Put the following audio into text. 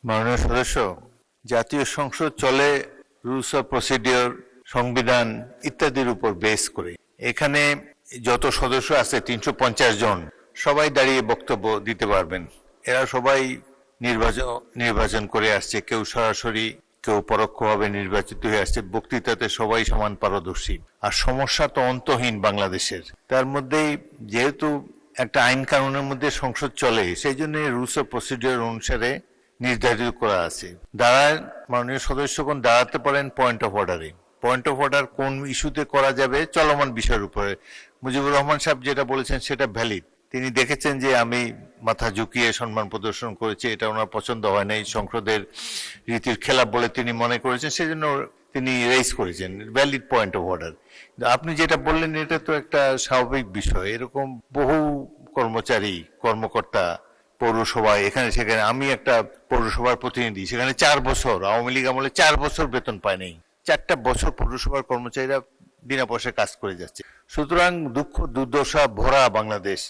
মাননীয় সদস্য, জাতীয় সংসদ চলে রুলস অফ প্রসিডিওর, সংবিধান ইত্যাদির উপর বেস করে। এখানে যত সদস্য আছে 350 জন, সবাই দাঁড়িয়ে বক্তব্য দিতে পারবেন। এরা সবাই নির্বাচন করে আসছে, কেউ সরাসরি কেউ পরোক্ষভাবে নির্বাচিত হয়ে আসছে। বক্তৃতাতে সবাই সমান পারদর্শী। আর সমস্যা তো অন্তহীন বাংলাদেশের। তার মধ্যেই যেহেতু একটা আইন কানুনের মধ্যে সংসদ চলে, সেই জন্য রুলস অফ প্রসিডিওর অনুসারে নির্ধারিত করা আছে। মাননীয় সদস্যগণ দাঁড়াতে পারেন পয়েন্ট অফ অর্ডারে। পয়েন্ট অফ অর্ডার কোন ইস্যুতে করা যাবে চলমান বিষয়ের উপরে। মুজিবুর রহমান সাহেব যেটা বলেছেন সেটা ভ্যালিড। তিনি দেখেছেন যে আমি মাথা ঝুঁকিয়ে সম্মান প্রদর্শন করেছি, এটা ওনার পছন্দ হয় নাই, সংসদের রীতির খেলাপ বলে তিনি মনে করেছেন, সেজন্য তিনি রেজ করেছেন, ভ্যালিড পয়েন্ট অফ অর্ডার। আপনি যেটা বললেন এটা তো একটা স্বাভাবিক বিষয়। এরকম বহু কর্মকর্তা পৌরসভায় এখানে সেখানে, আমি একটা পৌরসভার প্রতিনিধি, সেখানে 4 বছর আওয়ামী লীগ আমলে 4 বছর বেতন পায় নাই। 4টা বছর পৌরসভার কর্মচারীরা বিনা পয়সায় কাজ করে যাচ্ছে। সুতরাং দুঃখ দুর্দশা ভরা বাংলাদেশ।